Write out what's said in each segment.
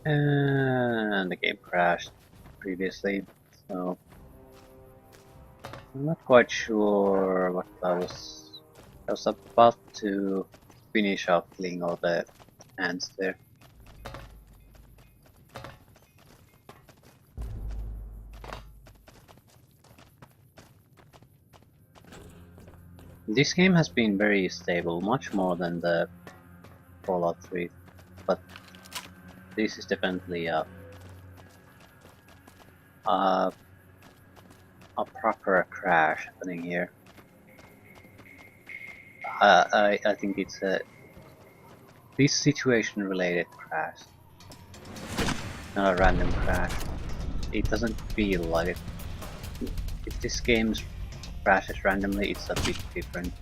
And the game crashed previously, so I'm not quite sure what I was about to finish off killing all the ants there. This game has been very stable, much more than the Fallout 3, but this is definitely a, a proper crash happening here. I think it's a this situation related crash, not a random crash. It doesn't feel like it. If this game crashes randomly, it's a bit different.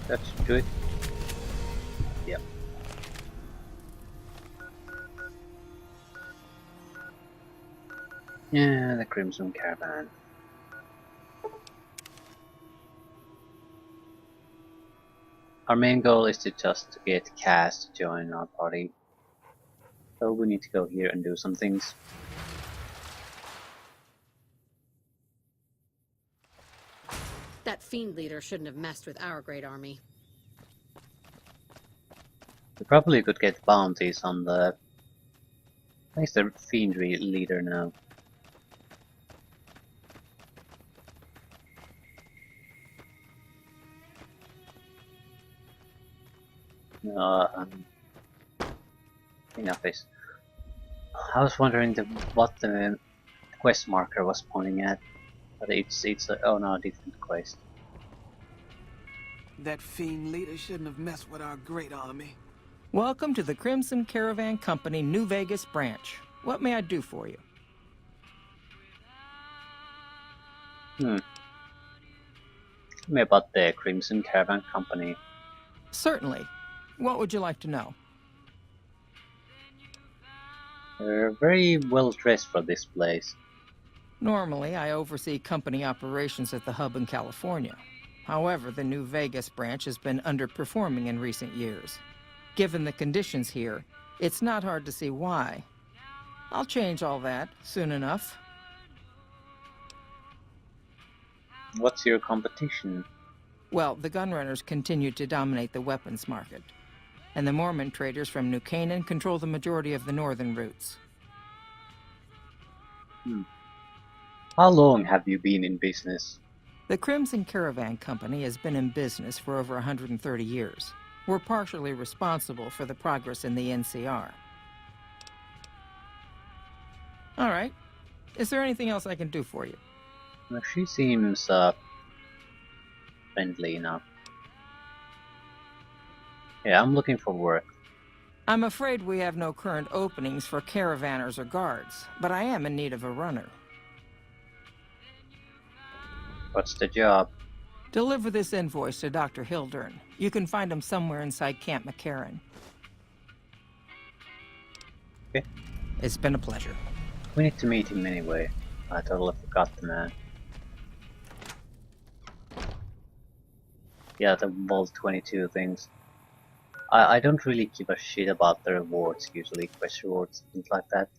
That's good. Yep. Yeah, the Crimson Caravan. Our main goal is to just get Cass to join our party. So we need to go here and do some things. That fiend leader shouldn't have messed with our great army. We probably could get bounties on the... Where's the fiend leader now? Enough is. I was wondering what the quest marker was pointing at, but it's a, oh no, different quest. That fiend leader shouldn't have messed with our great army. Welcome to the Crimson Caravan Company New Vegas branch. What may I do for you? Tell me about the Crimson Caravan Company. Certainly. What would you like to know? They're very well dressed for this place. Normally, I oversee company operations at the hub in California. However, the New Vegas branch has been underperforming in recent years. Given the conditions here, it's not hard to see why. I'll change all that soon enough. What's your competition? Well, the gunrunners continue to dominate the weapons market, and the Mormon traders from New Canaan control the majority of the northern routes. How long have you been in business? The Crimson Caravan Company has been in business for over 130 years. We're partially responsible for the progress in the NCR. All right. Is there anything else I can do for you? Well, she seems friendly enough. Yeah, I'm looking for work. I'm afraid we have no current openings for caravanners or guards, but I am in need of a runner. What's the job? Deliver this invoice to Dr. Hildern. You can find him somewhere inside Camp McCarran. Okay. It's been a pleasure. We need to meet him anyway. I totally forgot the man. Yeah, the Vault 22 things. I don't really give a shit about the rewards usually, quest rewards, things like that.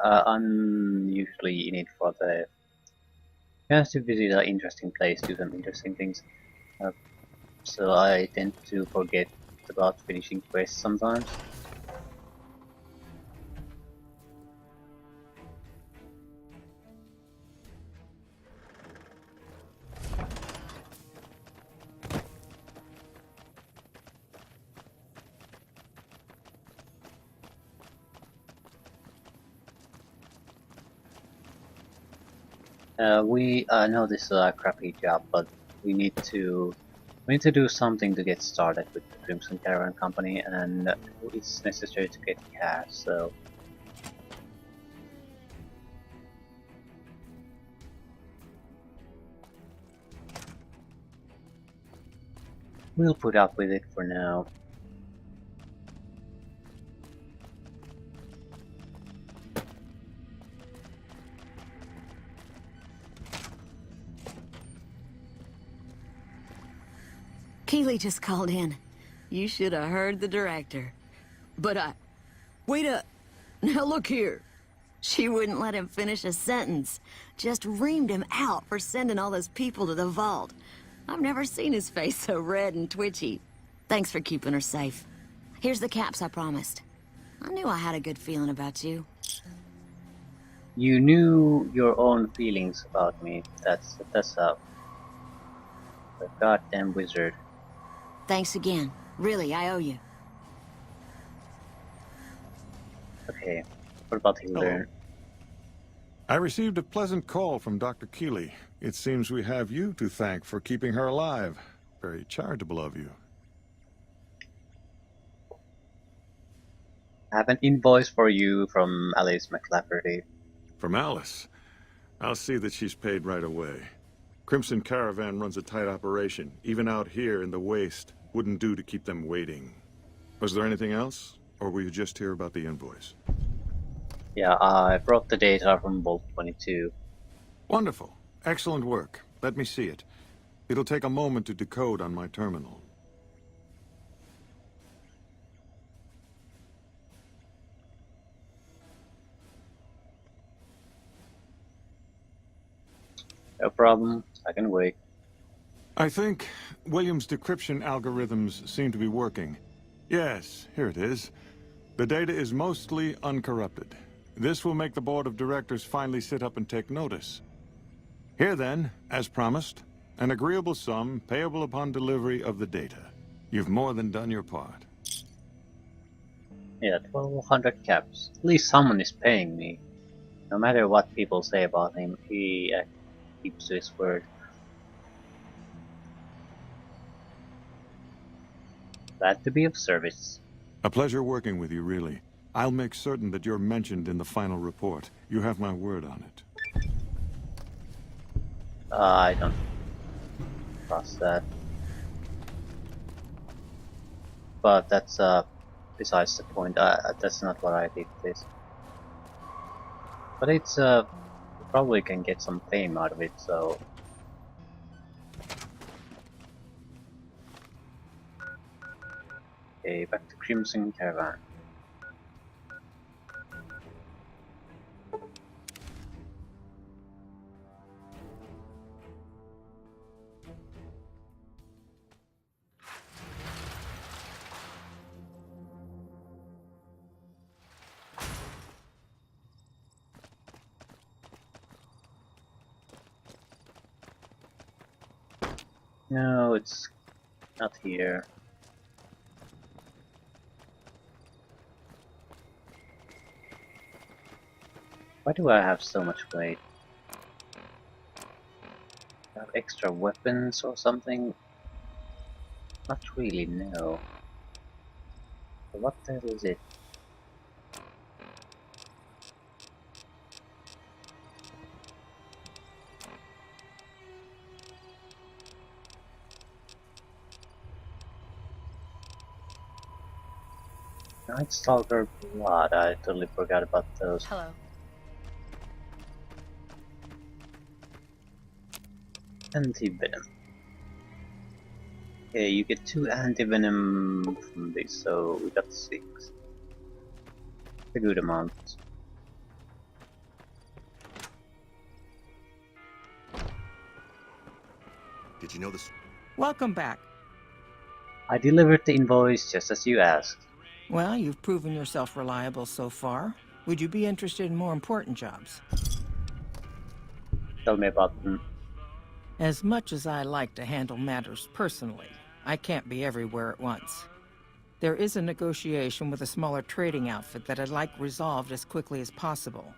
I'm usually in it for the chance to visit an interesting place, do some interesting things. So I tend to forget about finishing quests sometimes. I know this is a crappy job, but we need to do something to get started with the Crimson Caravan Company, and it's necessary to get cash. So we'll put up with it for now. Keeley just called in. You should have heard the director. Wait up. Now look here. She wouldn't let him finish a sentence. Just reamed him out for sending all those people to the vault. I've never seen his face so red and twitchy. Thanks for keeping her safe. Here's the caps I promised. I knew I had a good feeling about you. You knew your own feelings about me. That's a goddamn wizard. Thanks again. Really, I owe you. Okay, what about Hilda? I received a pleasant call from Dr. Keeley. It seems we have you to thank for keeping her alive. Very charitable of you. I have an invoice for you from Alice McLafferty. From Alice. I'll see that she's paid right away. Crimson Caravan runs a tight operation. Even out here in the waste, wouldn't do to keep them waiting. Was there anything else? Or were you just here about the invoice? Yeah, I brought the data from Vault 22. Wonderful. Excellent work. Let me see it. It'll take a moment to decode on my terminal. No problem, I can wait. I think Williams' decryption algorithms seem to be working. Yes, here it is. The data is mostly uncorrupted. This will make the board of directors finally sit up and take notice. Here then, as promised, an agreeable sum payable upon delivery of the data. You've more than done your part. Yeah, 1200 caps. At least someone is paying me. No matter what people say about him, he keeps to his word. Glad to be of service. A pleasure working with you, really. I'll make certain that you're mentioned in the final report. You have my word on it. I don't trust that. But that's besides the point. That's not what I did this. But it's you probably can get some fame out of it, so. Okay, back to Crimson Caravan. No, it's not here. Why do I have so much weight? I have extra weapons or something? Not really, no. So what the hell is it? Night Stalker Blood, I totally forgot about those. Hello. Anti-venom. Okay, you get 2 anti-venom from this, so we got 6. A good amount. Did you know this? Welcome back. I delivered the invoice just as you asked. Well, you've proven yourself reliable so far. Would you be interested in more important jobs? Tell me about them. As much as I like to handle matters personally, I can't be everywhere at once. There is a negotiation with a smaller trading outfit that I'd like resolved as quickly as possible.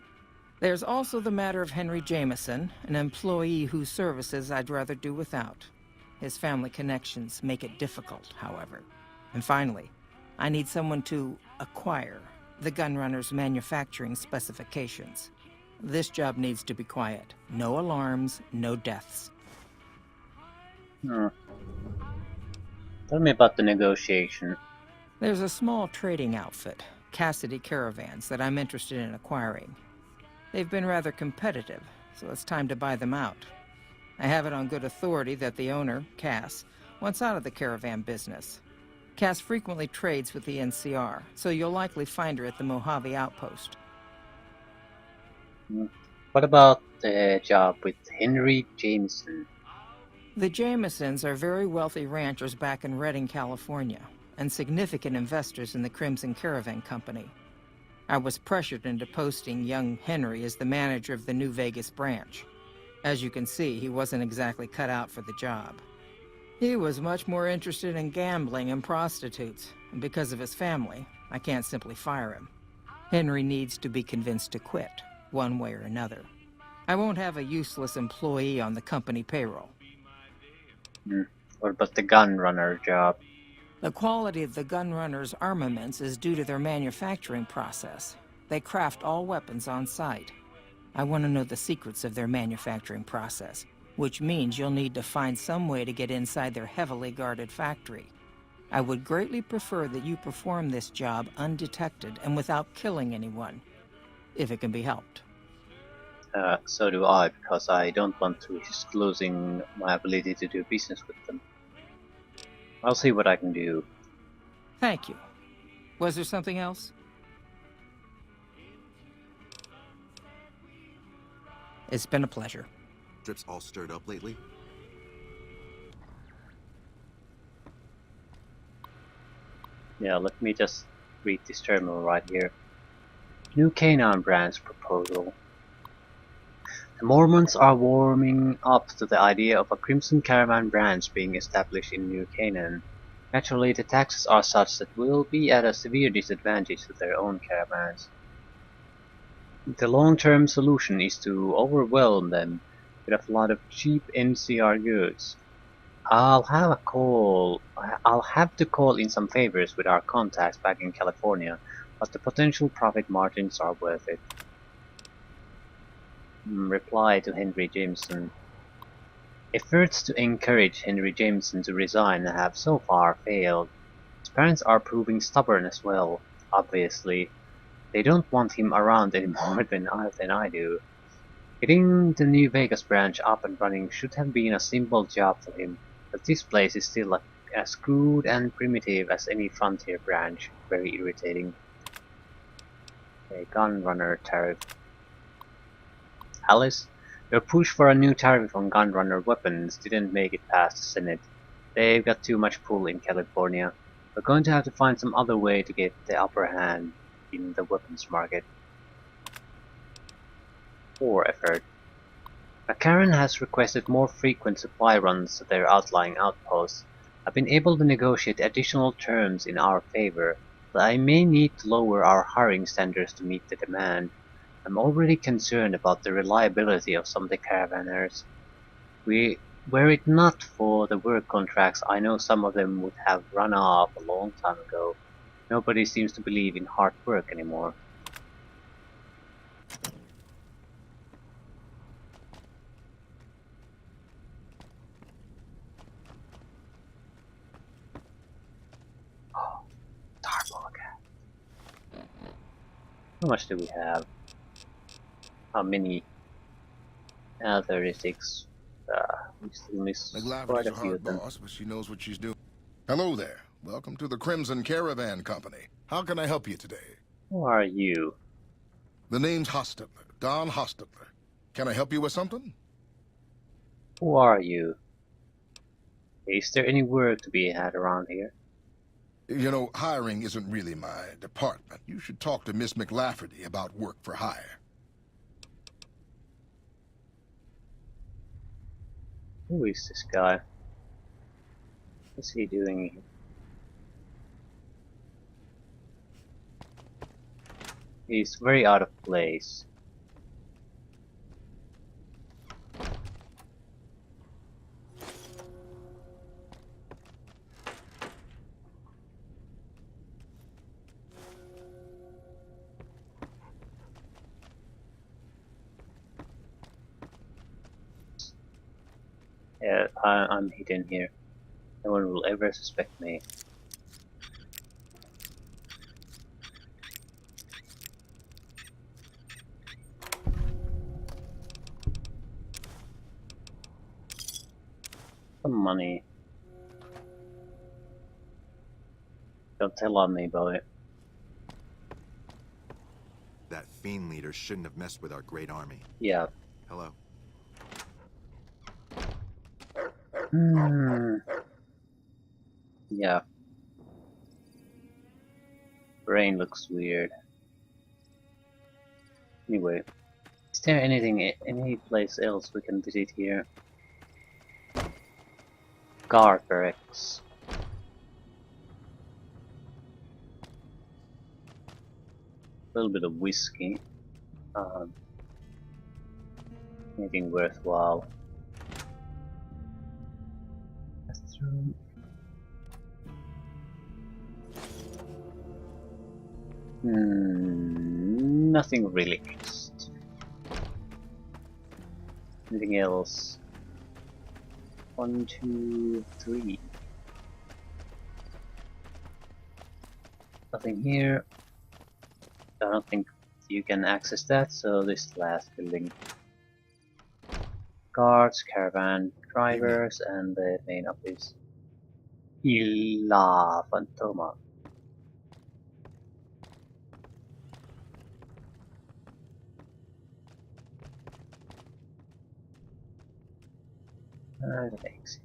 There's also the matter of Henry Jameson, an employee whose services I'd rather do without. His family connections make it difficult, however. And finally, I need someone to acquire the gunrunner's manufacturing specifications. This job needs to be quiet. No alarms, no deaths. Tell me about the negotiation. There's a small trading outfit, Cassidy Caravans, that I'm interested in acquiring. They've been rather competitive, so it's time to buy them out. I have it on good authority that the owner, Cass, Once out of the caravan business. Cass frequently trades with the NCR, so you'll likely find her at the Mojave outpost. What about the job with Henry Jameson? The Jamesons are very wealthy ranchers back in Redding, California, and significant investors in the Crimson Caravan Company. I was pressured into posting young Henry as the manager of the New Vegas branch. As you can see, he wasn't exactly cut out for the job. He was much more interested in gambling and prostitutes, and because of his family, I can't simply fire him. Henry needs to be convinced to quit, one way or another. I won't have a useless employee on the company payroll. What about the gun runner job? The quality of the gun runners' armaments is due to their manufacturing process. They craft all weapons on site. I want to know the secrets of their manufacturing process, which means you'll need to find some way to get inside their heavily guarded factory. I would greatly prefer that you perform this job undetected and without killing anyone, if it can be helped. So do I, because I don't want to risk losing my ability to do business with them. I'll see what I can do. Thank you. Was there something else? It's been a pleasure. Drips all stirred up lately? Yeah, let me just read this terminal right here. New Canaan branch proposal. The Mormons are warming up to the idea of a Crimson Caravan branch being established in New Canaan. Naturally, the taxes are such that we'll be at a severe disadvantage to their own caravans. The long-term solution is to overwhelm them with a flood of cheap NCR goods. I'll have to call in some favors with our contacts back in California, but the potential profit margins are worth it. Reply to Henry Jameson. Efforts to encourage Henry Jameson to resign have so far failed. His parents are proving stubborn as well, obviously. They don't want him around any more than I do. Getting the New Vegas branch up and running should have been a simple job for him, but this place is still as crude and primitive as any frontier branch. Very irritating. A gun runner tariff. Alice, your push for a new tariff on gun runner weapons didn't make it past the Senate. They've got too much pull in California. We're going to have to find some other way to get the upper hand in the weapons market. Poor effort. McCarran has requested more frequent supply runs to their outlying outposts. I've been able to negotiate additional terms in our favor, but I may need to lower our hiring standards to meet the demand. I'm already concerned about the reliability of some of the caravanners. Were it not for the work contracts, I know some of them would have run off a long time ago. Nobody seems to believe in hard work anymore. Oh, Tarboga. How much do we have? How many? 36. We still miss quite McLavity's a a few hard of them. boss, but she knows what she's doing. Hello there. Welcome to the Crimson Caravan Company. How can I help you today? Who are you? The name's Hostetler, Don Hostetler. Can I help you with something? Who are you? Is there any work to be had around here? You know, hiring isn't really my department. You should talk to Miss McLafferty about work for hire. Who is this guy? What's he doing here? He's very out of place. Yeah, I'm hidden here. No one will ever suspect me. Some money. Don't tell on me, boy. That fiend leader shouldn't have messed with our great army. Yeah. Hello. Hmm. Yeah. Brain looks weird. Anyway, is there any place else we can visit here? Guard barracks. A little bit of whiskey. Anything worthwhile. Bathroom. Nothing really next. Anything else? 1, 2, 3. Nothing here. I don't think you can access that, so this last building. Guards, caravan, drivers, and the main office. La Fantoma. Thanks.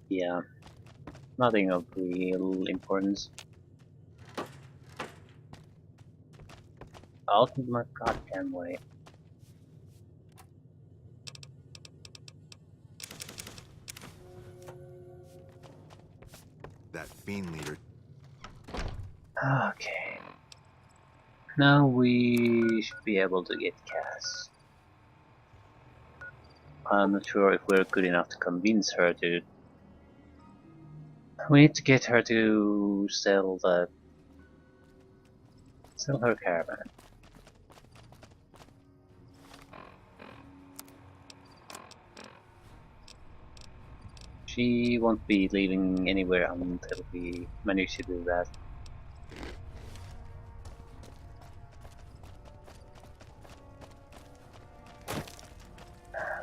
Yeah, nothing of real importance. Out of my goddamn way. That fiend leader. Okay. Now we should be able to get Cass. I'm not sure if we're good enough to convince her to. We need to get her to sell her caravan. She won't be leaving anywhere until we manage to do that.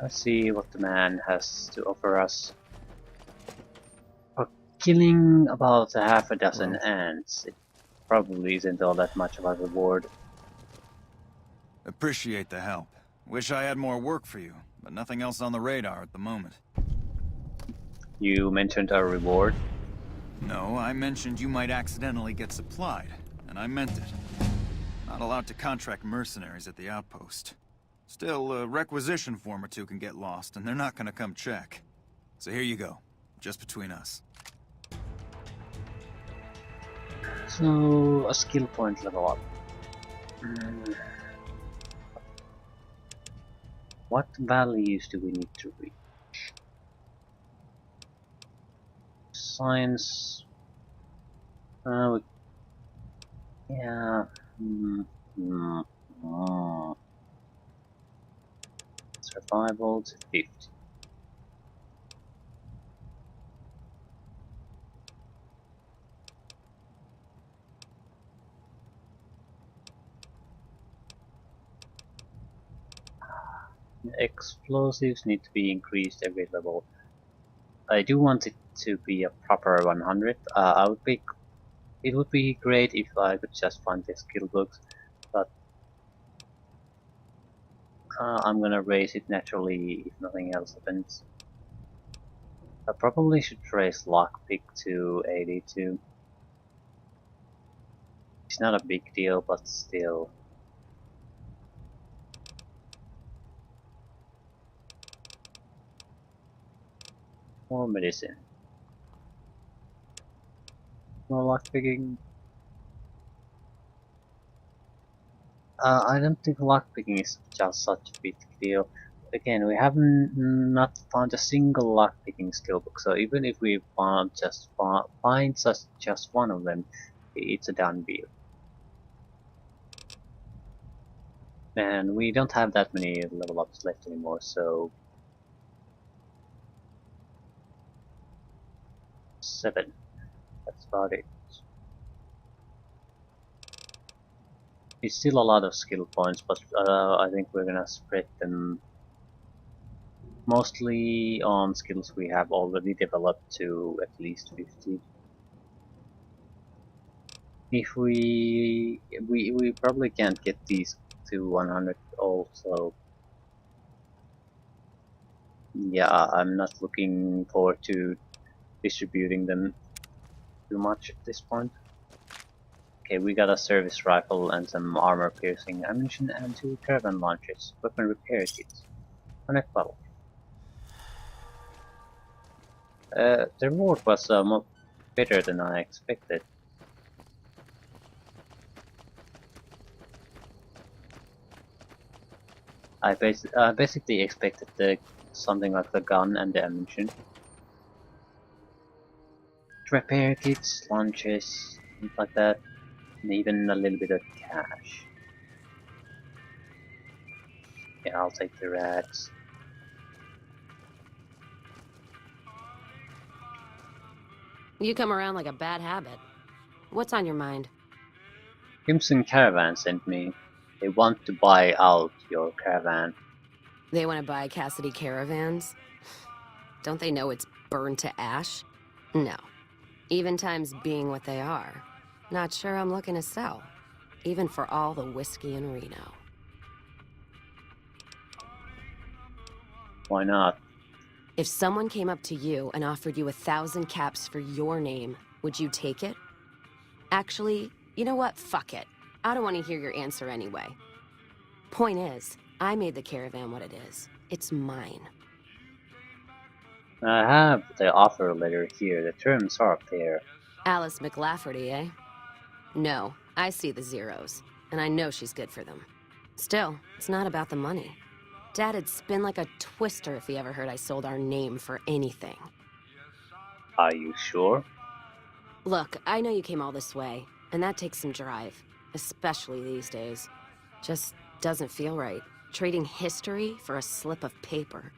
Let's see what the man has to offer us. For killing about half a dozen ants, it probably isn't all that much of a reward. Appreciate the help. Wish I had more work for you, but nothing else on the radar at the moment. You mentioned a reward. No, I mentioned you might accidentally get supplied, and I meant it. Not allowed to contract mercenaries at the outpost. Still, a requisition form or two can get lost, and they're not gonna come check. So here you go, just between us. So, a skill point level up. What values do we need to reach? Science. Yeah. Survival to 50. Explosives need to be increased every level. I do want it to be a proper 100. It would be great if I could just find the skill books, but I'm gonna raise it naturally if nothing else happens. I probably should raise lockpick to 82. It's not a big deal, but still. More medicine. More lockpicking. I don't think lockpicking is just such a big deal. Again, we haven't not found a single lockpicking skill book, so even if we find just one of them, it's a done deal. And we don't have that many level ups left anymore, so 7. That's about it. It's still a lot of skill points, but I think we're gonna spread them mostly on skills we have already developed to at least 50. If we probably can't get these to 100 also. Yeah, I'm not looking forward to distributing them too much at this point. Okay, we got a service rifle and some armor-piercing ammunition and 2 caravan launchers, weapon repair kits. Connect battle. The reward was much better than I expected. I basically expected something like the gun and the ammunition. Repair kits, launches, things like that, and even a little bit of cash. Yeah, I'll take the rats. You come around like a bad habit. What's on your mind? Crimson Caravan sent me. They want to buy out your caravan. They want to buy Cassidy caravans? Don't they know it's burned to ash? No. Even times being what they are. Not sure I'm looking to sell. Even for all the whiskey in Reno. Why not? If someone came up to you and offered you 1,000 caps for your name, would you take it? Actually, you know what? Fuck it. I don't want to hear your answer anyway. Point is, I made the caravan what it is. It's mine. I have the offer letter here. The terms are fair. Alice McLafferty, eh? No, I see the zeros, and I know she's good for them. Still, it's not about the money. Dad'd spin like a twister if he ever heard I sold our name for anything. Are you sure? Look, I know you came all this way, and that takes some drive, especially these days. Just doesn't feel right, trading history for a slip of paper.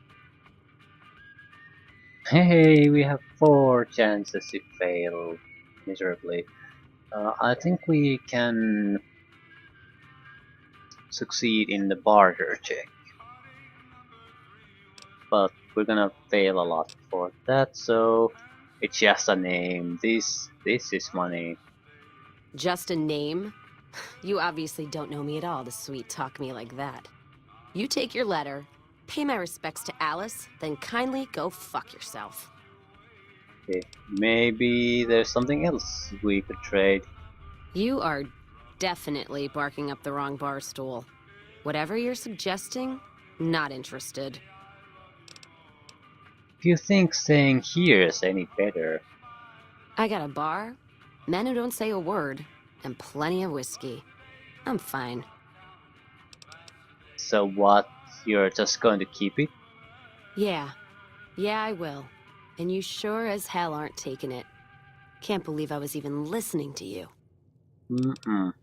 Hey, we have 4 chances to fail miserably. I think we can succeed in the barter check. But we're gonna fail a lot for that, so it's just a name. This is money. Just a name? You obviously don't know me at all to sweet-talk me like that. You take your letter, pay my respects to Alice, then kindly go fuck yourself. Okay. Maybe there's something else we could trade. You are definitely barking up the wrong bar stool. Whatever you're suggesting, not interested. If you think staying here is any better, I got a bar, men who don't say a word, and plenty of whiskey. I'm fine. so what? You're just going to keep it? Yeah. Yeah, I will. And you sure as hell aren't taking it. Can't believe I was even listening to you. Mm-mm.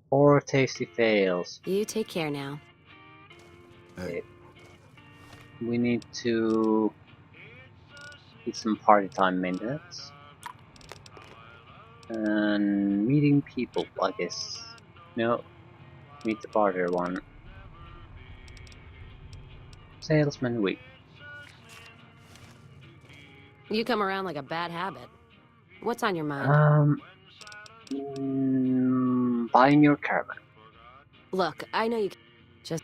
4 tasty fails. You take care now. Okay. We need to get some party time maintenance. And meeting people, I guess. No, meet the barter one. Salesman week. You come around like a bad habit. What's on your mind? Buying your caravan. Look, I know you just...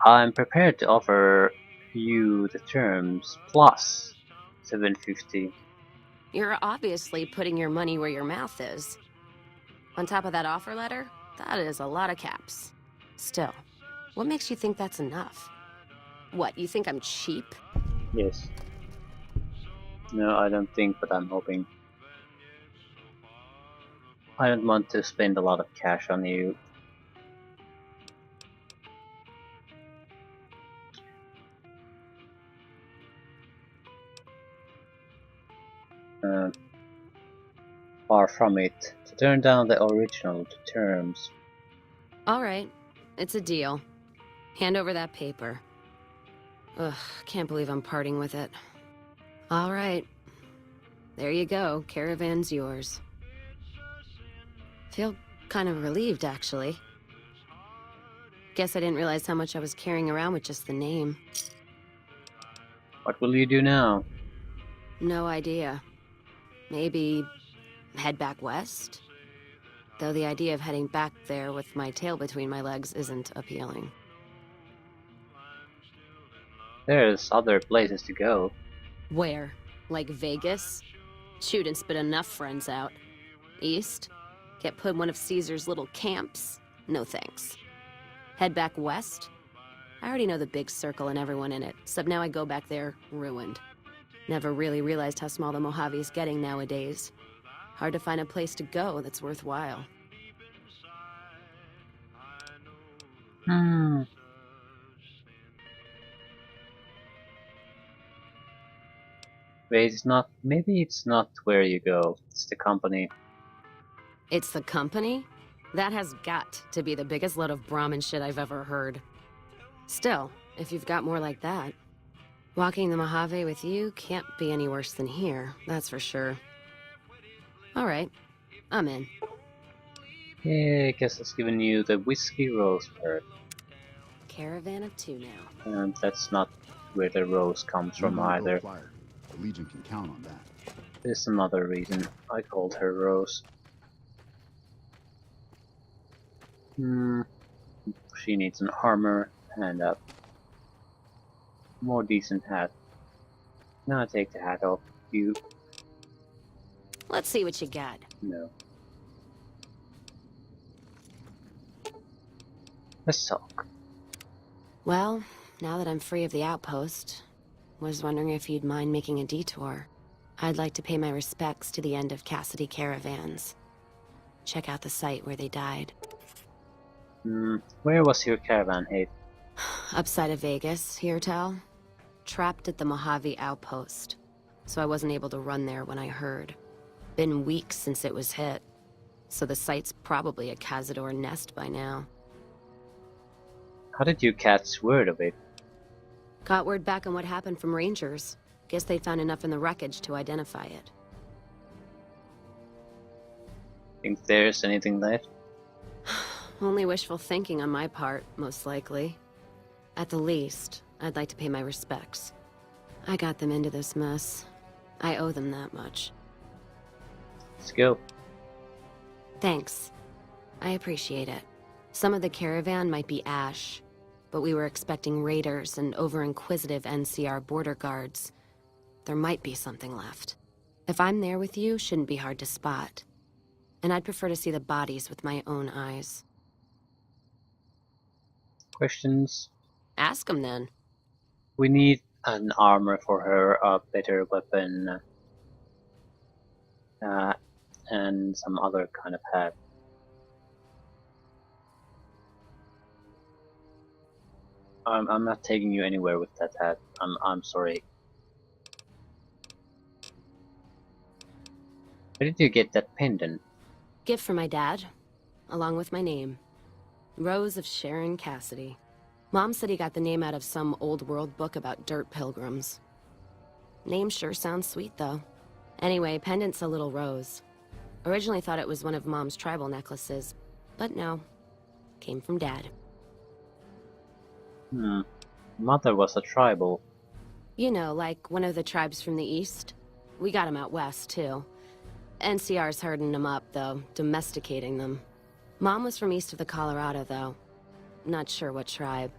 I'm prepared to offer you the terms plus 750. You're obviously putting your money where your mouth is. On top of that offer letter, that is a lot of caps. Still, what makes you think that's enough? What, you think I'm cheap? Yes. No, I don't think, but I'm hoping. I don't want to spend a lot of cash on you. Far from it. To turn down the original terms. All right, it's a deal. Hand over that paper. Ugh, can't believe I'm parting with it. All right. There you go, caravan's yours. Feel kind of relieved, actually. Guess I didn't realize how much I was carrying around with just the name. What will you do now? No idea. Maybe head back west? Though the idea of heading back there with my tail between my legs isn't appealing. There's other places to go. Where? Like Vegas? Shoot and spit enough friends out. East? Get put in one of Caesar's little camps? No thanks. Head back west? I already know the big circle and everyone in it, except now I go back there ruined. Never really realized how small the Mojave's getting nowadays. Hard to find a place to go that's worthwhile. Hmm. Wait, it's not. Maybe it's not where you go. It's the company. It's the company? That has got to be the biggest load of Brahmin shit I've ever heard. Still, if you've got more like that, walking the Mojave with you can't be any worse than here, that's for sure. Alright, I'm in. Yeah, I guess it's giving you the Whiskey Rose perk. Caravan of two now. And that's not where the rose comes from either. The Legion can count on that. There's another reason I called her Rose. She needs an armor and a more decent hat. Now take the hat off. You. Let's see what you got. No. Let's talk. Well, now that I'm free of the outpost, was wondering if you'd mind making a detour. I'd like to pay my respects to the end of Cassidy caravans. Check out the site where they died. Where was your caravan head? Upside of Vegas, here tell? Trapped at the Mojave outpost, so I wasn't able to run there when I heard. Been weeks since it was hit, so the site's probably a Cazador nest by now. How did you catch word of it? Got word back on what happened from Rangers. Guess they found enough in the wreckage to identify it. Think there's anything left? Only wishful thinking on my part, most likely. At the least, I'd like to pay my respects. I got them into this mess. I owe them that much. Let's go. Thanks. I appreciate it. Some of the caravan might be ash, but we were expecting raiders and over-inquisitive NCR border guards. There might be something left. If I'm there with you, shouldn't be hard to spot. And I'd prefer to see the bodies with my own eyes. Questions? Ask them then. We need an armor for her, a better weapon, and some other kind of hat. I'm not taking you anywhere with that hat. I'm sorry. Where did you get that pendant? Gift for my dad, along with my name. Rose of Sharon Cassidy. Mom said he got the name out of some old world book about dirt pilgrims. Name sure sounds sweet, though. Anyway, pendant's a little rose. Originally thought it was one of Mom's tribal necklaces, but no. Came from Dad. Mother was a tribal. You know, like one of the tribes from the east. We got 'em out west, too. NCR's herding them up, though, domesticating them. Mom was from east of the Colorado, though. Not sure what tribe.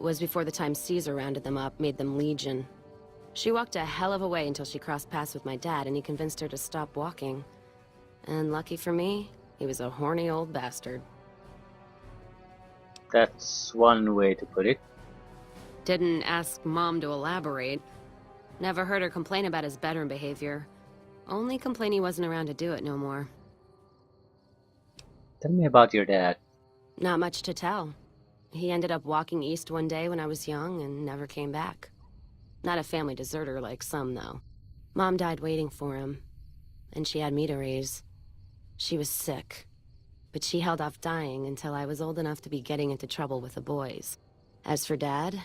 Was before the time Caesar rounded them up, made them Legion. She walked a hell of a way until she crossed paths with my dad, and he convinced her to stop walking. And lucky for me, he was a horny old bastard. That's one way to put it. Didn't ask Mom to elaborate. Never heard her complain about his bedroom behavior. Only complain he wasn't around to do it no more. Tell me about your dad. Not much to tell. He ended up walking east one day when I was young and never came back. Not a family deserter like some, though. Mom died waiting for him, and she had me to raise. She was sick, but she held off dying until I was old enough to be getting into trouble with the boys. As for Dad,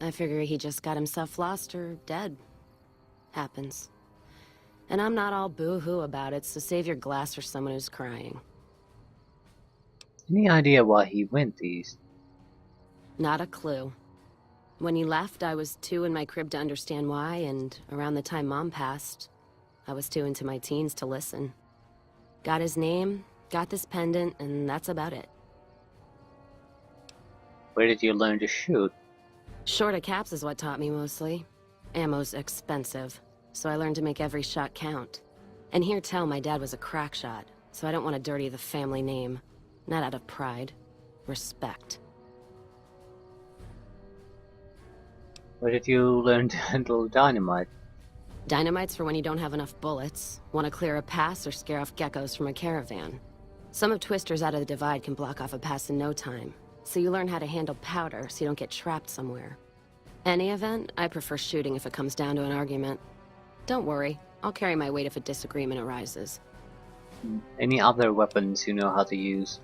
I figure he just got himself lost or dead. Happens. And I'm not all boo-hoo about it, so save your glass for someone who's crying. Any idea why he went east? Not a clue. When he left, I was too in my crib to understand why, and around the time Mom passed, I was too into my teens to listen. Got his name, Got this pendant, and that's about it. Where did you learn to shoot? Short of caps is what taught me mostly. Ammo's expensive, so I learned to make every shot count. And hear tell my dad was a crack shot, so I don't want to dirty the family name. Not out of pride. Respect. Where did you learn to handle dynamite? Dynamite's for when you don't have enough bullets, want to clear a pass or scare off geckos from a caravan. Some of Twister's Out of the Divide can block off a pass in no time, so you learn how to handle powder so you don't get trapped somewhere. Any event, I prefer shooting if it comes down to an argument. Don't worry, I'll carry my weight if a disagreement arises. Any other weapons you know how to use?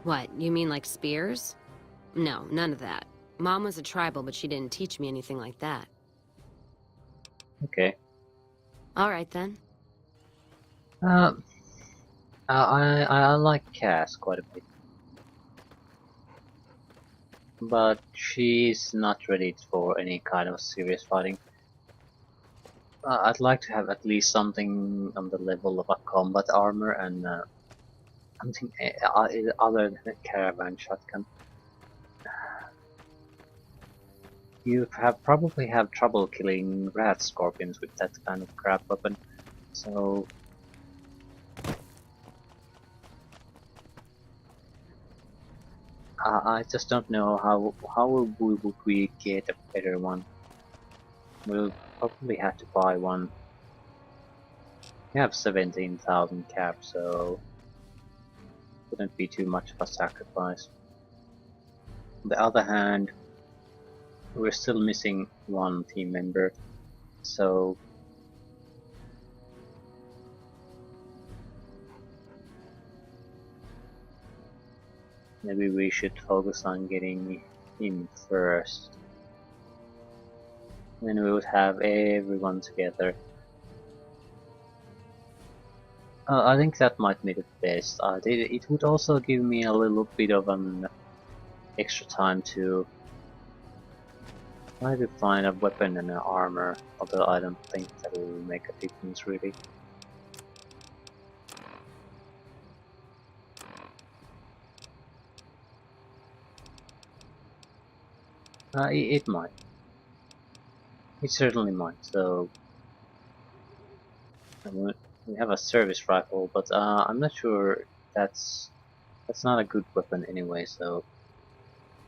What, you mean like spears? No, none of that. Mom was a tribal, but she didn't teach me anything like that. Okay. Alright then. I like Cass quite a bit. But she's not ready for any kind of serious fighting. I'd like to have at least something on the level of a combat armor and something other than a caravan shotgun. You probably have trouble killing rat scorpions with that kind of crap weapon, so I just don't know how would we get a better one. We'll probably have to buy one. We have 17,000 caps, so wouldn't be too much of a sacrifice. On the other hand, we're still missing one team member, so maybe we should focus on getting him first. Then we would have everyone together. I think that might be the best. It would also give me a little bit of an extra time to try to find a weapon and an armor, although I don't think that will make a difference really. It might. It certainly might. So we have a service rifle, but I'm not sure that's not a good weapon anyway. So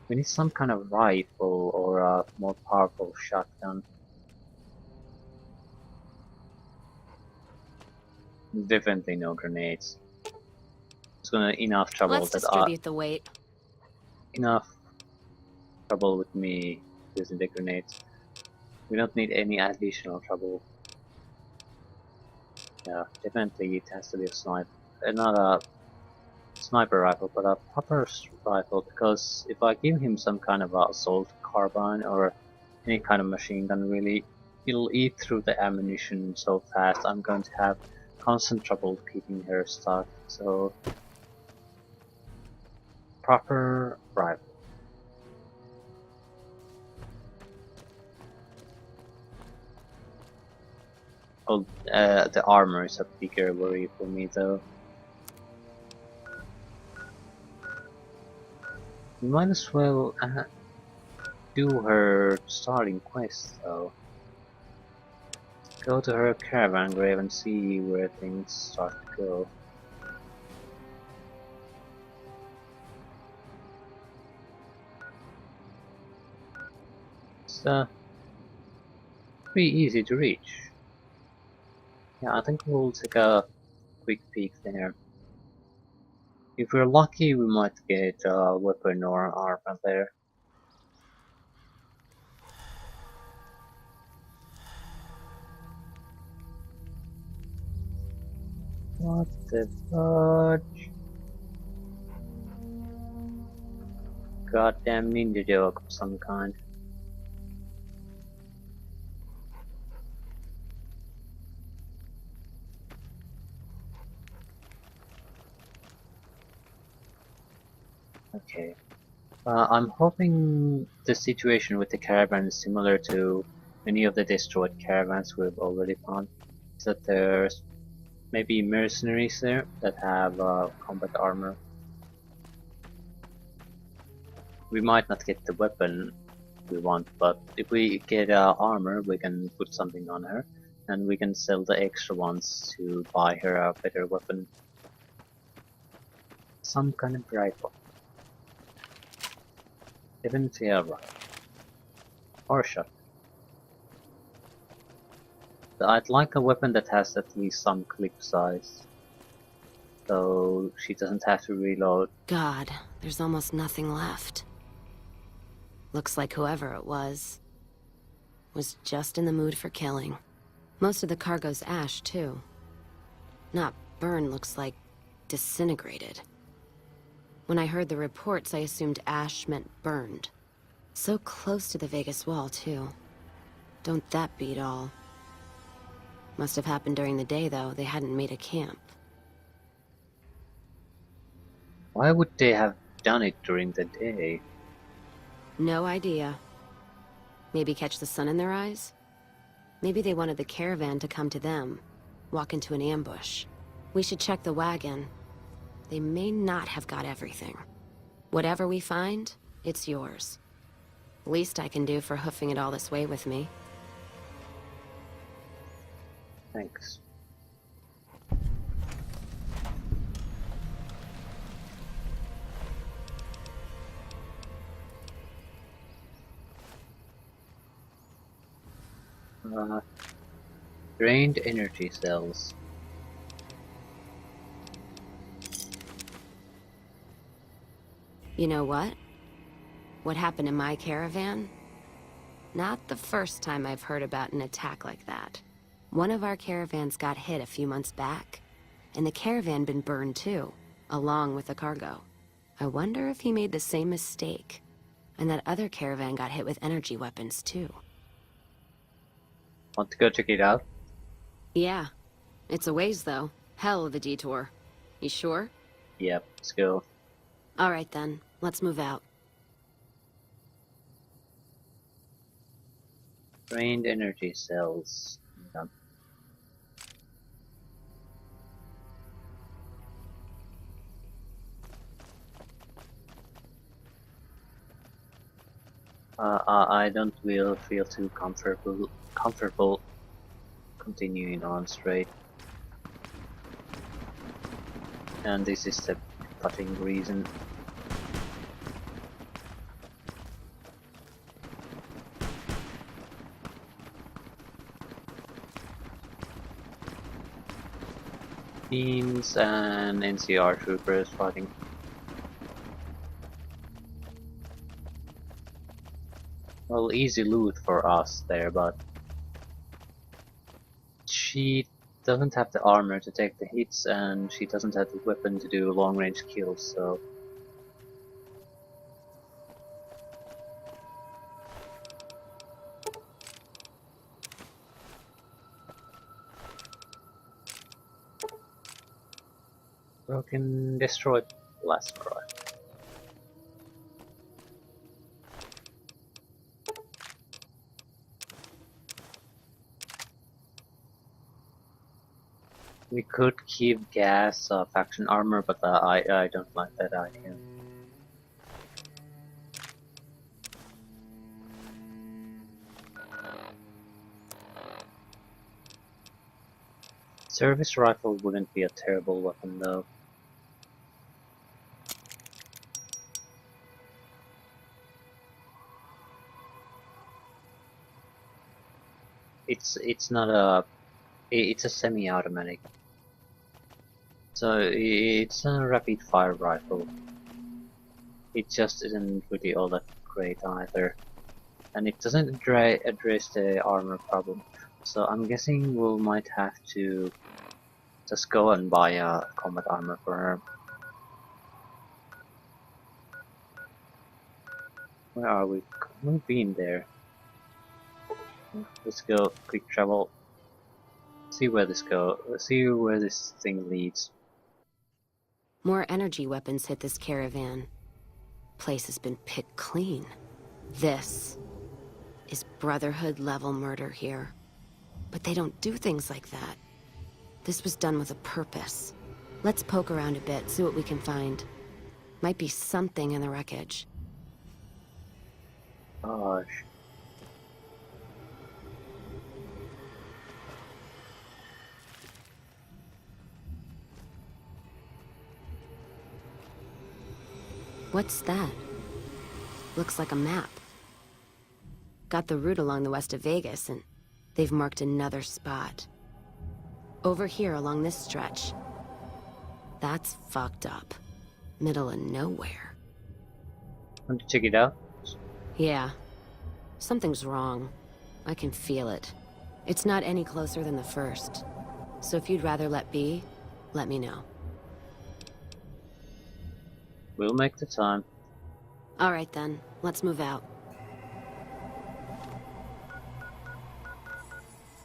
we need some kind of rifle or a more powerful shotgun. Definitely no grenades. It's gonna enough trouble Let's that distribute the weight. enough trouble with me using the grenades. We don't need any additional trouble. Yeah, definitely it has to be a sniper, not a sniper rifle, but a proper rifle. Because if I give him some kind of assault carbine or any kind of machine gun, really, it'll eat through the ammunition so fast. I'm going to have constant trouble keeping her stuck. So, proper rifle. Oh, the armor is a bigger worry for me though. We might as well do her starting quest though. Go to her caravan grave and see where things start to go. It's pretty easy to reach. Yeah, I think we'll take a quick peek there. If we're lucky, we might get a weapon or an armor there. What the fudge? Goddamn ninja joke of some kind. Okay. I'm hoping the situation with the caravan is similar to many of the destroyed caravans we've already found. Is that there's maybe mercenaries there that have combat armor. We might not get the weapon we want, but if we get armor, we can put something on her, and we can sell the extra ones to buy her a better weapon. Some kind of rifle. Even tail rifle. Or shot. I'd like a weapon that has at least some clip size, so she doesn't have to reload. God, there's almost nothing left. Looks like whoever it was just in the mood for killing. Most of the cargo's ash, too. Not burned, looks like disintegrated. When I heard the reports, I assumed ash meant burned. So close to the Vegas wall, too. Don't that beat all? Must have happened during the day, though. They hadn't made a camp. Why would they have done it during the day? No idea. Maybe catch the sun in their eyes? Maybe they wanted the caravan to come to them, walk into an ambush. We should check the wagon. They may not have got everything. Whatever we find, it's yours. Least I can do for hoofing it all this way with me. Thanks. Drained energy cells. You know what? What happened in my caravan? Not the first time I've heard about an attack like that. One of our caravans got hit a few months back, and the caravan been burned too, along with the cargo. I wonder if he made the same mistake, and that other caravan got hit with energy weapons too. Want to go check it out? Yeah. It's a ways though. Hell of a detour. You sure? Yep, let's go. Alright then, let's move out. Drained energy cells. Yeah. I don't feel too comfortable continuing on straight. And this is the cutting reason. Teams and NCR troopers fighting. Well, easy loot for us there, but she doesn't have the armor to take the hits, and she doesn't have the weapon to do long-range kills, so... Broken, destroyed, last cry. We could keep gas faction armor, but I don't like that idea. Service rifle wouldn't be a terrible weapon though. It's not a... it's a semi-automatic. So it's a rapid fire rifle. It just isn't really all that great either. And it doesn't address the armor problem. So I'm guessing we might have to just go and buy a combat armor for her. Where are we? We've been there. Let's go quick travel. See where this see where this thing leads. More energy weapons hit this caravan. Place has been picked clean. This is Brotherhood level murder here. But they don't do things like that. This was done with a purpose. Let's poke around a bit, see what we can find. Might be something in the wreckage. Gosh. What's that? Looks like a map. Got the route along the west of Vegas, and they've marked another spot. Over here along this stretch. That's fucked up. Middle of nowhere. Want to check it out? Yeah. Something's wrong. I can feel it. It's not any closer than the first. So if you'd rather let be, let me know. We'll make the time. Alright then, let's move out.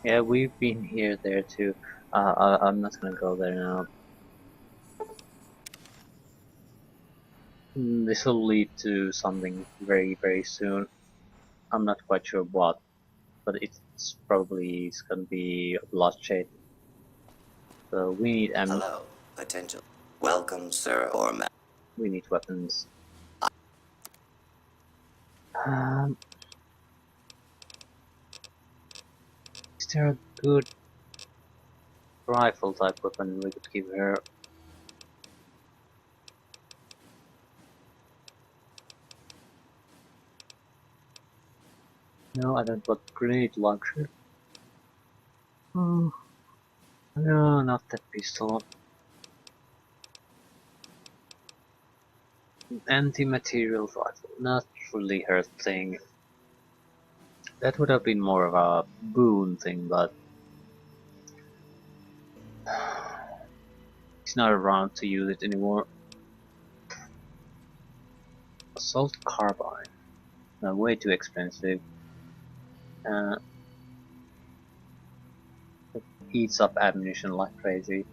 Yeah, we've been here, there too. I'm not gonna go there now. This will lead to something very, very soon. I'm not quite sure what, but it's probably gonna be bloodshed. So we need Hello, potential. Welcome, sir or ma'am. we need weapons. Is there a good rifle type weapon we could give her? No, I don't want grenade launcher. Oh, no, not that pistol. Anti-material rifle, not really her thing. That would have been more of a boon thing, but he's not around to use it anymore. Assault carbine, way too expensive. It eats up ammunition like crazy.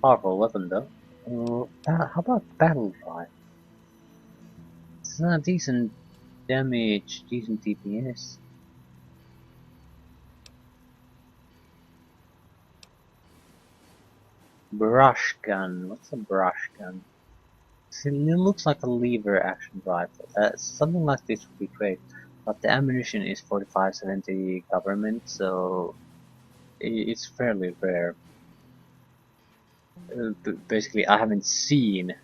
Powerful weapon though. How about battle drive? It's a decent damage, decent DPS. Brush gun. What's a brush gun? See, it looks like a lever action rifle. Something like this would be great, but the ammunition is 4570 government, so it's fairly rare. Basically, I haven't seen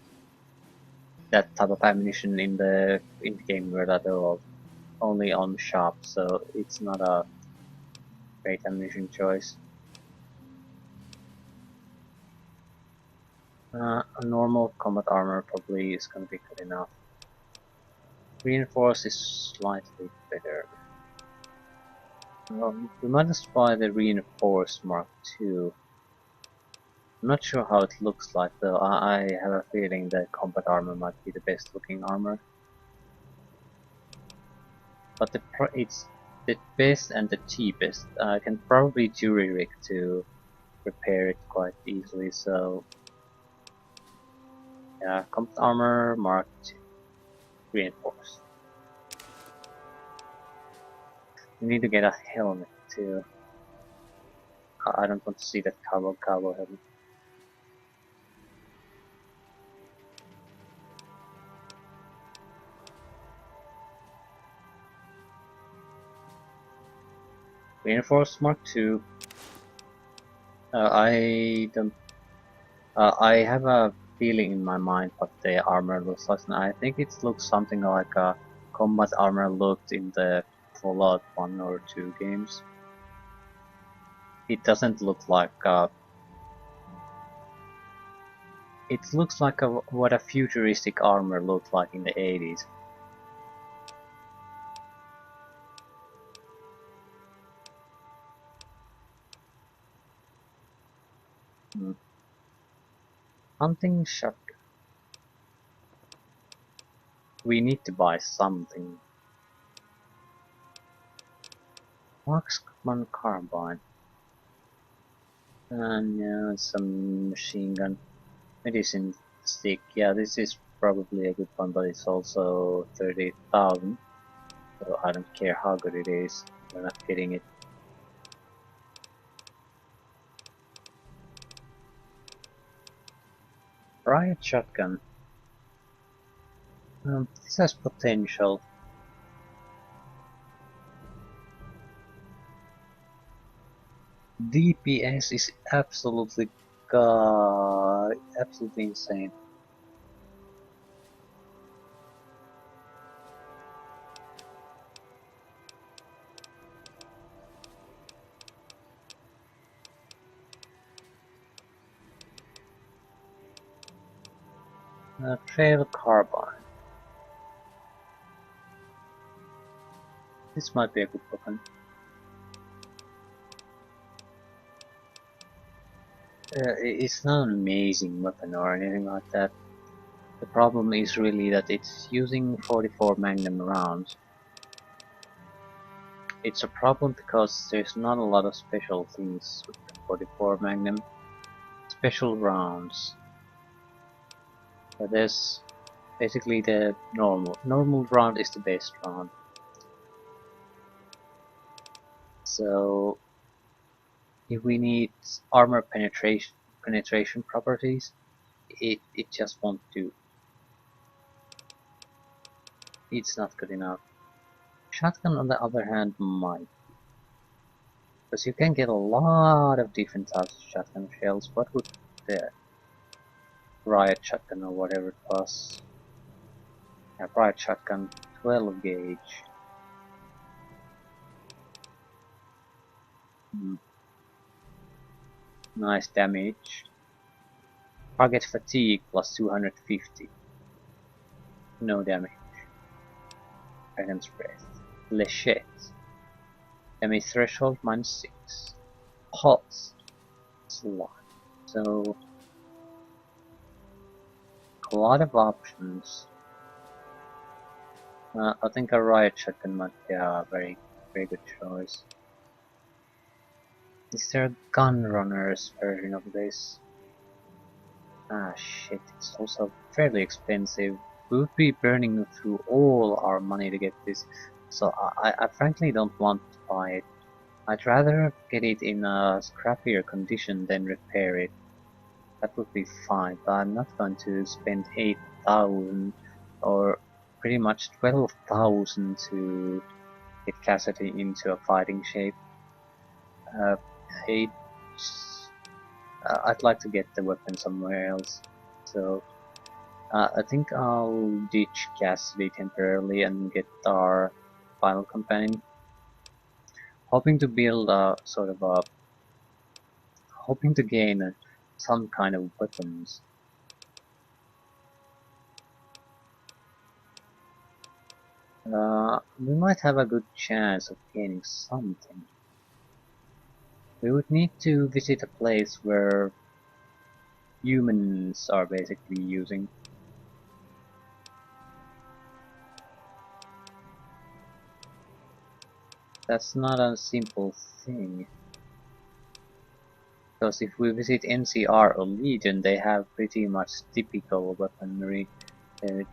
that type of ammunition in the game world at all. Only on shop, so it's not a great ammunition choice. A normal combat armor probably is gonna be good enough. Reinforced is slightly better. We might just buy the Reinforced Mark II. I'm not sure how it looks like though. I have a feeling that combat armor might be the best looking armor. But it's the best and the cheapest. I can probably jury rig to repair it quite easily, so yeah, combat armor Mark II. Reinforced. We need to get a helmet too. I don't want to see that cowboy helmet. Reinforced Mark II. I don't. I have a feeling in my mind what the armor looks like, and I think it looks something like a combat armor looked in the Fallout 1 or 2 games. It doesn't look like it looks like what a futuristic armor looked like in the 80s. Hunting shotgun. We need to buy something. Marksman carbine. And yeah, some machine gun. Medicine stick. Yeah, this is probably a good one, but it's also 30,000. So I don't care how good it is. We're not getting it. Riot shotgun. This has potential. DPS is absolutely absolutely insane. Trail carbine. This might be a good weapon. It's not an amazing weapon or anything like that. The problem is really that it's using 44 Magnum rounds. It's a problem because there's not a lot of special things with the 44 Magnum. Special rounds. There's basically the normal round is the best round. So if we need armor penetration properties, it just won't do. It's not good enough. Shotgun on the other hand might. Because you can get a lot of different types of shotgun shells. What would the riot shotgun or whatever it was? Yeah, riot shotgun, 12 gauge. Nice damage. Target fatigue plus 250. No damage. Dragon's breath. Lechette. Damage threshold -6. Pulse. Slot. So a lot of options. I think a riot shotgun might be a very good choice. Is there a gunrunner's version of this? Ah shit, it's also fairly expensive. We would be burning through all our money to get this, so I frankly don't want to buy it. I'd rather get it in a scrappier condition than repair it. That would be fine, but I'm not going to spend 8,000 or pretty much 12,000 to get Cassidy into a fighting shape. I'd like to get the weapon somewhere else, so I think I'll ditch Cassidy temporarily and get our final companion. Hoping to build a sort of a hoping to gain some kind of weapons. We might have a good chance of gaining something. We would need to visit a place where humans are basically using. That's not a simple thing. Because if we visit NCR or Legion, they have pretty much typical weaponry.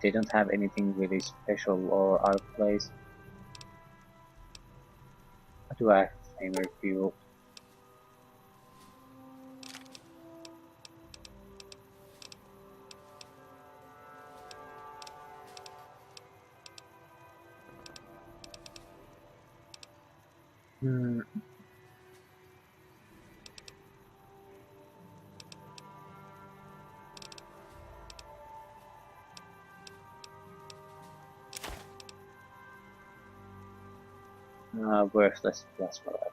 They don't have anything really special or out of place. What do I have? Flamer fuel. Worthless plasma rifle.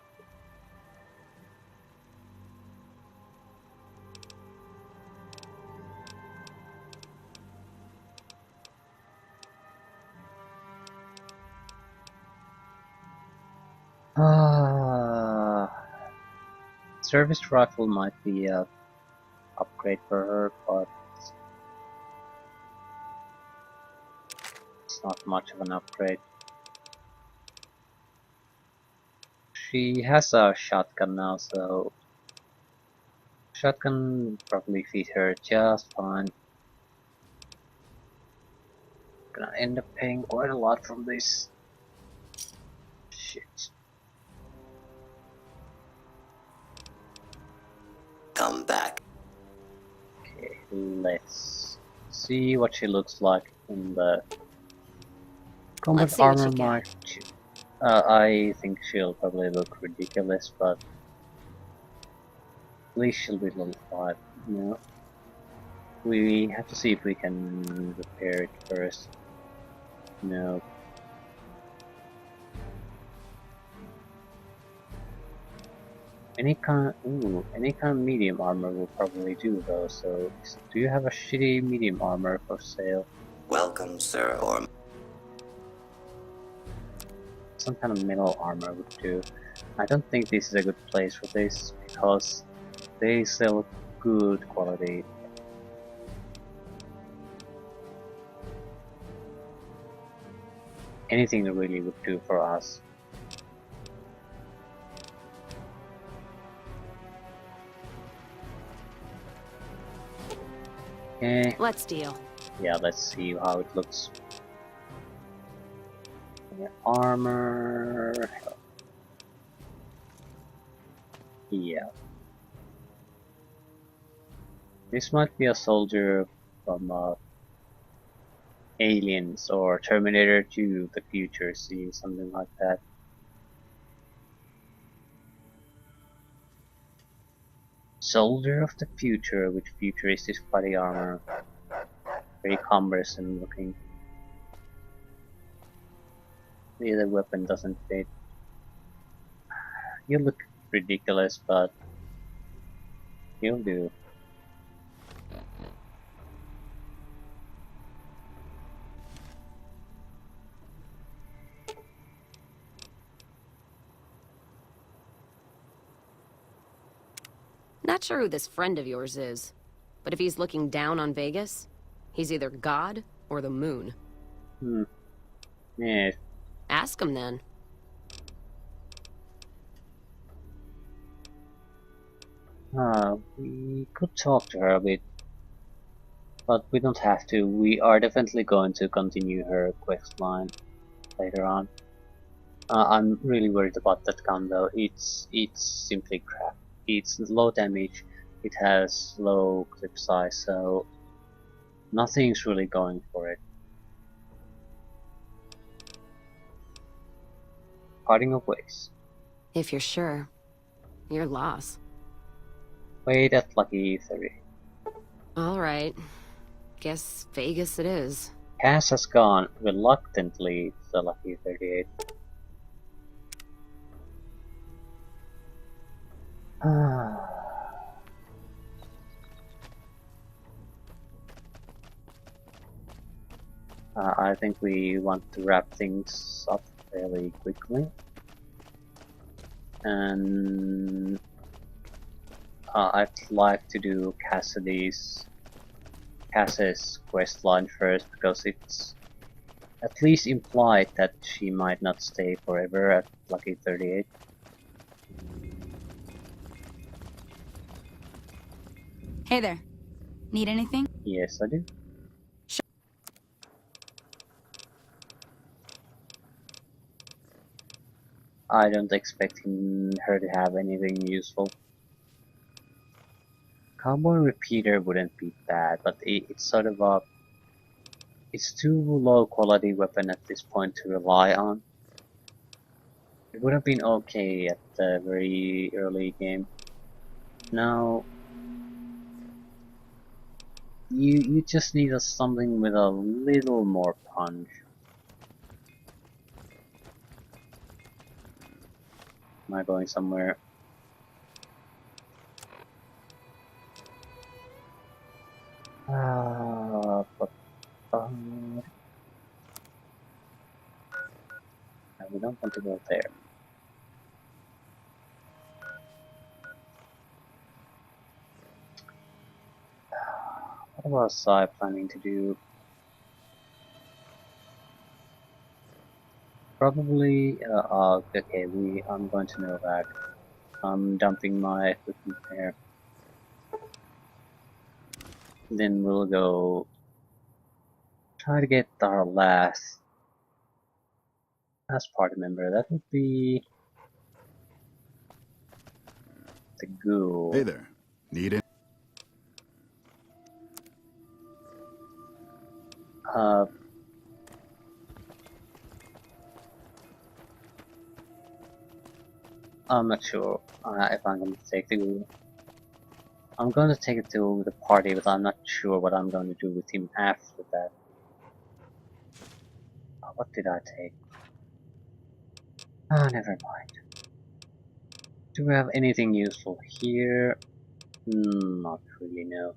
Service rifle might be a upgrade for her, but it's not much of an upgrade. She has a shotgun now, so shotgun would probably fit her just fine. Gonna end up paying quite a lot from this. Shit. Come back. Okay, let's see what she looks like in the combat Let's see what armor you got. Mark 2. I think she'll probably look ridiculous, but at least she'll be level 5, you know. We have to see if we can repair it first. No. Any kind of medium armor will probably do though, so do you have a shitty medium armor for sale? Welcome, sir, or... Some kind of metal armor would do. I don't think this is a good place for this, because they sell good quality. Anything really would do for us. Okay. Let's deal. Yeah, let's see how it looks. Armor. Yeah. This might be a soldier from Aliens or Terminator 2, the future, see, something like that. Soldier of the future with futuristic body armor. Very cumbersome looking. The other weapon doesn't fit. You look ridiculous, but you'll do. Not sure who this friend of yours is, but if he's looking down on Vegas, he's either God or the moon. Yeah. Ask him then. We could talk to her a bit, but we don't have to. We are definitely going to continue her quest line later on. I'm really worried about that gun though. It's simply crap. It's low damage, it has low clip size, so nothing's really going for it. Parting of ways. If you're sure, your loss. Wait at Lucky 30. All right. Guess Vegas it is. Cass has gone reluctantly to the Lucky 38. I think we want to wrap things up fairly quickly. And I'd like to do Cass's quest line first, because it's at least implied that she might not stay forever at Lucky 38. Hey there. Need anything? Yes, I do. I don't expect her to have anything useful. Cowboy Repeater wouldn't be bad, but it's sort of a... It's too low quality weapon at this point to rely on. It would have been okay at the very early game. Now, you just need something with a little more punch. Am I going somewhere? We don't want to go there. What was I planning to do? Probably, okay, I'm going to know that. I'm dumping my equipment there. Then we'll go try to get our last party member. That would be the ghoul. Hey there. Need it? Uh, I'm not sure if I'm going to take the... I'm going to take it to the party, but I'm not sure what I'm going to do with him after that. What did I take? Ah, never mind. Do we have anything useful here? Not really, no.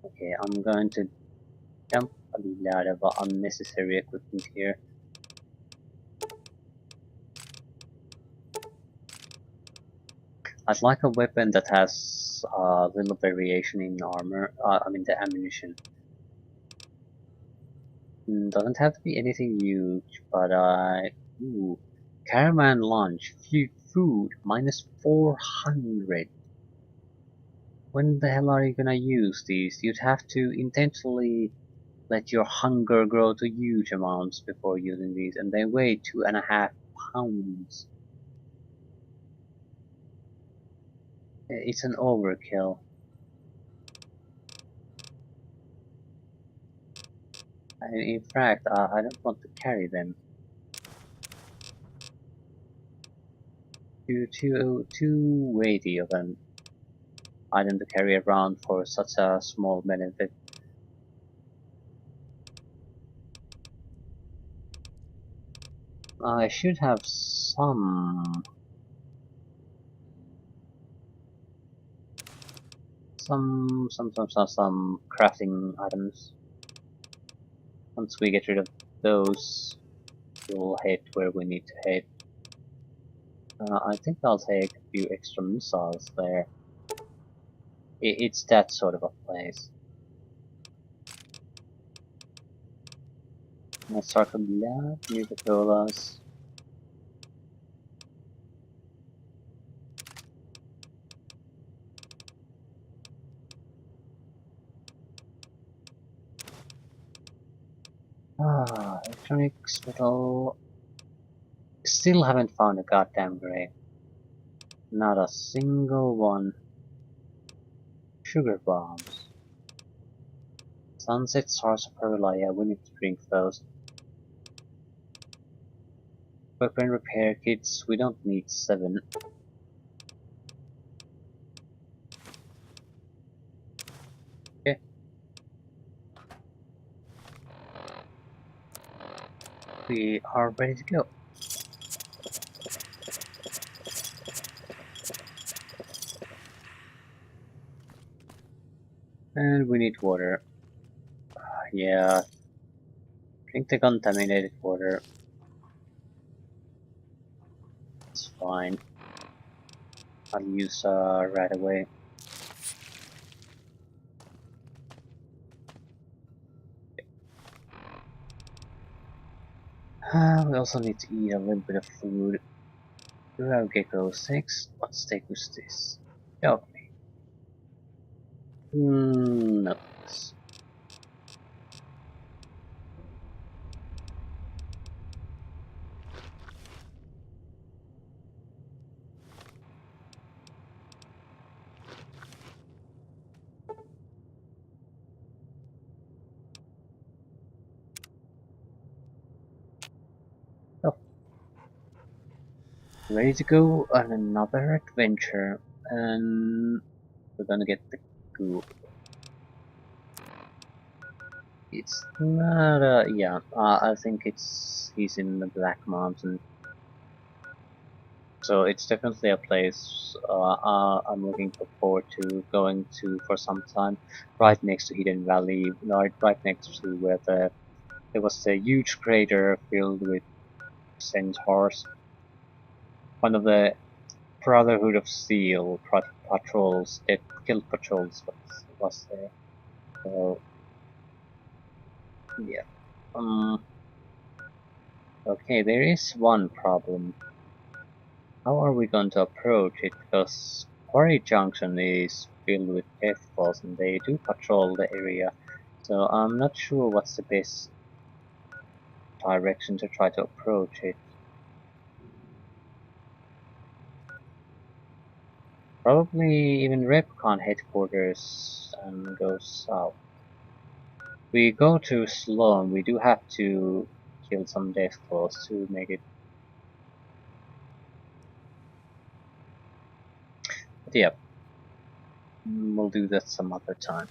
Okay, I'm going to dump a lot of unnecessary equipment here. I'd like a weapon that has a little variation in armor, I mean the ammunition. Doesn't have to be anything huge, but ooh, caravan lunch, food, minus 400. When the hell are you gonna use these? You'd have to intentionally let your hunger grow to huge amounts before using these, and they weigh 2.5 pounds. It's an overkill. In fact, I don't want to carry them. Too weighty of an item to carry around for such a small benefit. I should have some crafting items. Once we get rid of those, we'll head where we need to head. I think I'll take a few extra missiles there. It's that sort of a place. Sarkabla, Nuka-Colas. Electronics, metal. Still haven't found a goddamn grave. Not a single one. Sugar bombs. Sunset sarsaparilla, yeah, we need to drink those. Weapon repair kits, we don't need 7. Okay. We are ready to go. And we need water. Yeah. Drink the contaminated water. It's fine. I'll use right away. We also need to eat a little bit of food. Do we have gecko steaks? What steak was this? Dog meat. No. Oh. Ready to go on another adventure. And we're gonna get the goo. It's not yeah, I think he's in the Black Mountain. So it's definitely a place I'm looking forward to going to for some time. Right next to Hidden Valley, right next to where there was a huge crater filled with centaurs. One of the Brotherhood of Steel patrols, that killed patrols was there. So yeah. Okay, there is one problem. How are we going to approach it? Because Quarry Junction is filled with deathfalls and they do patrol the area. So I'm not sure what's the best direction to try to approach it. Probably even Repcon headquarters and go south. We go to Sloan. We do have to kill some death claws to make it. But yeah, we'll do that some other time.